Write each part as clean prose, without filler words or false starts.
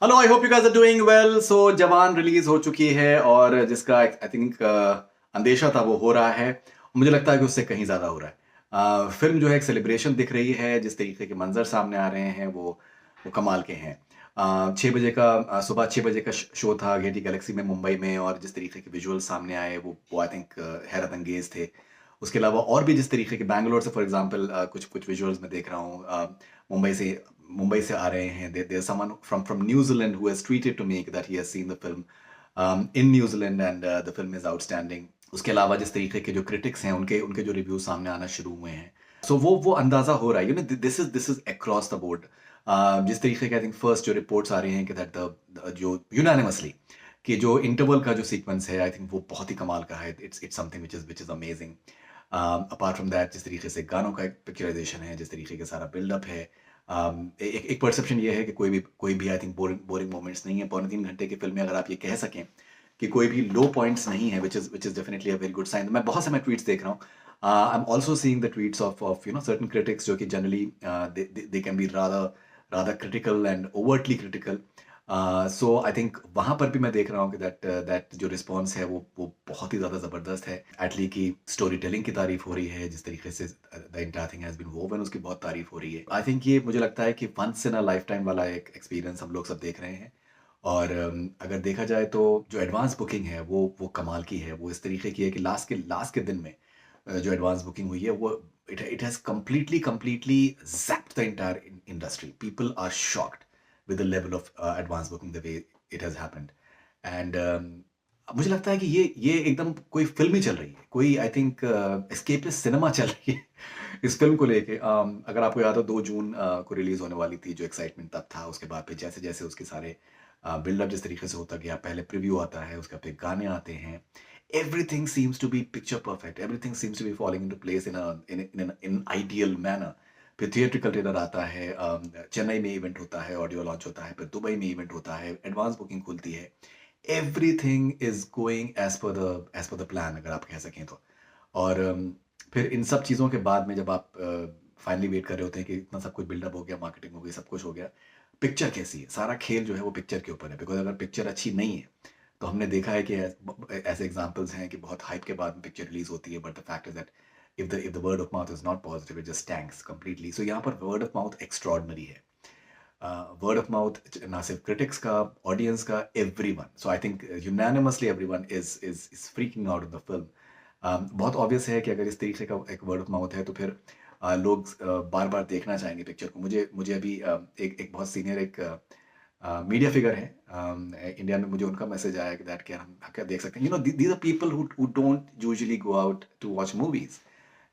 Hello, I hope you guys are doing well. So Jawan release हो चुकी है और जिसका आई थिंक अंदेशा था वो हो रहा है। मुझे लगता है कि उससे कहीं ज़्यादा हो रहा है। फिल्म जो है एक सेलिब्रेशन दिख रही है, जिस तरीके के मंजर सामने आ रहे हैं वो कमाल के हैं। 6 बजे का सुबह 6 बजे का शो था गेटी गैलेक्सी में मुंबई में, और जिस तरीके के विजुअल सामने आए वो आई थिंक हैरत अंगेज थे। उसके अलावा और भी जिस तरीके के बैंगलोर से फॉर एग्जांपल कुछ कुछ विजुअल्स मैं देख रहा हूँ, मुंबई से मुंबई से आ रहे हैं। There someone from New Zealand who has tweeted to me that he has seen the film in New Zealand and the film is outstanding. उसके अलावा जिस तरीके के जो क्रिटिक्स हैं उनके उनके जो रिव्यू सामने आना शुरू हुए हैं, सो वो अंदाजा हो रहा है, this is across the board. जिस तरीके के आई थिंक फर्स्ट जो रिपोर्ट्स आ रही हैं कि दैट द जो यूनानिमसली कि जो इंटरवल का जो सीक्वेंस है आई थिंक वो बहुत ही कमाल का है। It's something which is amazing. Apart from that जिस तरीके से गानों का एक पिक्चराइजेशन है, जिस तरीके का सारा बिल्डअप है, एक परसेप्शन ये है कि कोई भी I think boring boring moments नहीं है। 3.25 घंटे की फिल्म में अगर आप ये कह सकें कि कोई भी लो पॉइंट्स नहीं है, which is definitely a very good sign. मैं बहुत से मैं ट्वीट्स देख रहा हूँ। I am also seeing the tweets of certain critics जो कि generally they can be rather critical and overtly critical. So I think वहाँ पर भी मैं देख रहा हूँ कि दैट जो रिस्पॉन्स है वो बहुत ही ज़्यादा ज़बरदस्त है। एटली की स्टोरी टेलिंग की तारीफ हो रही है, जिस तरीके से the entire thing has been woven उसकी बहुत तारीफ हो रही है। आई थिंक ये मुझे लगता है कि once in a life time वाला एक एक्सपीरियंस हम लोग सब देख रहे हैं। और अगर देखा जाए तो जो एडवांस बुकिंग है वो कमाल की है। वो इस तरीके की है कि लास्ट के दिन में जो एडवांस बुकिंग हुई है वो it has completely zapped the entire industry. People are shocked with the level of advanced booking the way it has happened and मुझे लगता है कि ये एकदम कोई फिल्म ही चल रही है, कोई आई थिंक एस्केपिस्ट सिनेमा चल रही है इस फिल्म को लेके। अगर आपको याद हो 2 जून को रिलीज होने वाली थी, जो एक्साइटमेंट तब था। उसके बाद फिर जैसे जैसे उसके सारे बिल्डअप जिस तरीके से होता गया, पहले प्रीव्यू आता है, उसके फिर गाने आते हैं, everything seems to be picture perfect, everything seems to be falling into place in an ideal manner। फिर थिएट्रिकल ट्रेलर आता है, चेन्नई में इवेंट होता है, ऑडियो लॉन्च होता है, फिर दुबई में इवेंट होता है, एडवांस बुकिंग खुलती है। Everything is going as per the plan, अगर आप कह सकें तो। और फिर इन सब चीज़ों के बाद में जब आप फाइनली वेट कर रहे होते हैं कि इतना सब कुछ बिल्डअप हो गया, मार्केटिंग हो गई, सब कुछ हो गया, पिक्चर कैसी है, सारा खेल जो है वो पिक्चर के ऊपर है। बिकॉज अगर पिक्चर अच्छी नहीं है तो हमने देखा है कि ऐसे एग्जाम्पल्स हैं कि बहुत हाइप के बाद में पिक्चर रिलीज होती है, but the fact is that if the word of mouth is not positive, it just tanks completely। So यहाँ पर word of mouth extraordinary है। वर्ड ऑफ माउथ ना सिर्फ क्रिटिक्स का, ऑडियंस का, everyone. So I think unanimously everyone is freaking out of the film. बहुत obvious है कि अगर इस तरीके का एक वर्ड ऑफ माउथ है तो फिर लोग बार बार देखना चाहेंगे पिक्चर को। मुझे मुझे अभी एक बहुत सीनियर एक मीडिया फिगर है इंडिया में, मुझे उनका मैसेज आया कि दैट क्या हम क्या देख सकते हैं। These are people who don't usually go out to watch movies,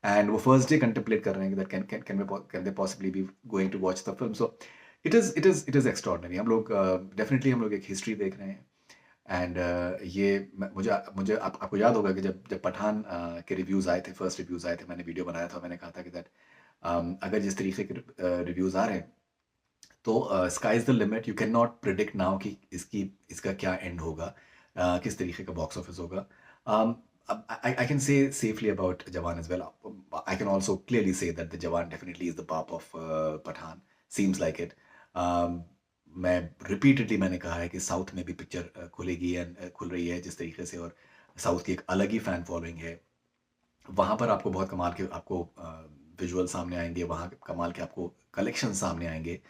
and वो फर्स्ट डे कंटेम्पलेट कर रहे हैं कि that can they possibly be going to watch the film. So it is extraordinary. हम लोग डेफिनेटली हम लोग एक हिस्ट्री देख रहे हैं। एंड ये मुझे मुझे आपको याद होगा कि जब पठान के रिव्यूज़ आए थे, फर्स्ट रिव्यूज़ आए थे, मैंने वीडियो बनाया था, मैंने कहा था कि दैट अगर जिस तरीके के रिव्यूज़ आ रहे हैं तो sky is the limit. You can not predict now कि इसका क्या एंड होगा, किस तरीके का बॉक्स ऑफिस होगा। um, I can say safely about Jawan as well. I can also clearly say that the Jawan definitely is the pop of Pathan. Seems like it. मैं repeatedly मैंने कहा है कि साउथ में भी पिक्चर खुलेगी and खुल रही है जिस तरीके से, और साउथ की एक अलग ही फैन फॉलोइंग है। वहाँ पर आपको बहुत कमाल के आपको विजुअल सामने आएंगे, वहाँ कमाल के आपको कलेक्शन सामने आएंगे।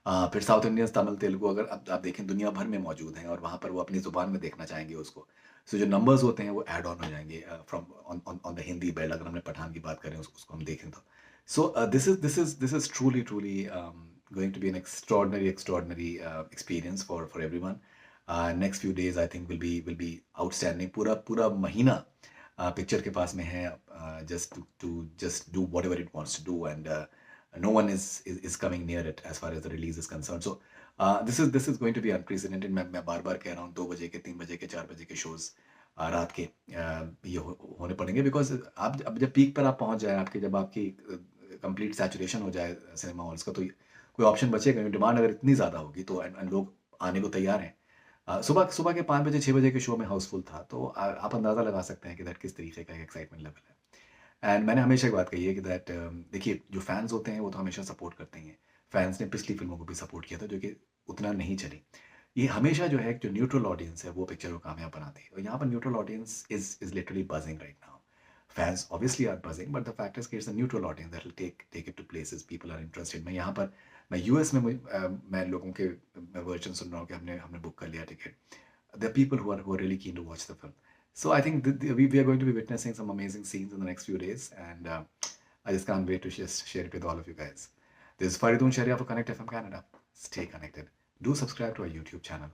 फिर साउथ इंडियंस तमिल तेलुगु अगर आप देखें दुनिया भर में मौजूद हैं, और वहाँ पर वो अपनी ज़ुबान में देखना चाहेंगे उसको। सो जो नंबर्स होते हैं वो ऐड ऑन हो जाएंगे from on the Hindi belt. अगर हमने पठान की बात करें उसको हम देखें तो, so this is truly going to be an extraordinary experience for everyone। Next few days I think will be outstanding। पूरा पूरा महीना पिक्चर के पास में है, just do whatever it wants to do, and no one is coming near it as far as the release is concerned। So this is going to be unprecedented। मैं बार बार कह रहा हूँ, 2 बजे के, 3 बजे के, 4 बजे के शोज रात के ये होने पड़ेंगे। बिकॉज आप अब जब पीक पर आप पहुंच जाए, जब आपकी कंप्लीट सैचुरेशन हो जाए सिनेमा हॉल्स का, तो कोई ऑप्शन बचेगा नहीं। डिमांड अगर इतनी ज़्यादा होगी तो and लोग आने को तैयार हैं। सुबह सुबह के 5 बजे 6 बजे के शो में हाउसफुल था, तो आप अंदाज़ा लगा सकते हैं कि दैट किस तरीके का एक्साइटमेंट लेवल है। एंड मैंने हमेशा एक बात कही है कि दैट देखिए, जो फैंस होते हैं वो तो हमेशा सपोर्ट करते ही हैं। फैंस ने पिछली फिल्मों को भी सपोर्ट किया था जो कि उतना नहीं चली। ये हमेशा जो है जो न्यूट्रल ऑडियंस है वो पिक्चर को कामयाब बनाती है, और यहाँ पर neutral audience is literally buzzing right now. Fans obviously are buzzing, but the fact is कि it's a neutral audience that will take it to places, people are interested. मैं यहाँ पर मैं यूएस में मैं लोगों के वर्जन सुन रहा हूँ कि हमने हमने बुक कर लिया ticket. There are people who are really keen to watch the film. So I think we are going to be witnessing some amazing scenes in the next few days, and I just can't wait to just share it with all of you guys. This is Faridun Sharia for Connect FM Canada. Stay connected. Do subscribe to our YouTube channel.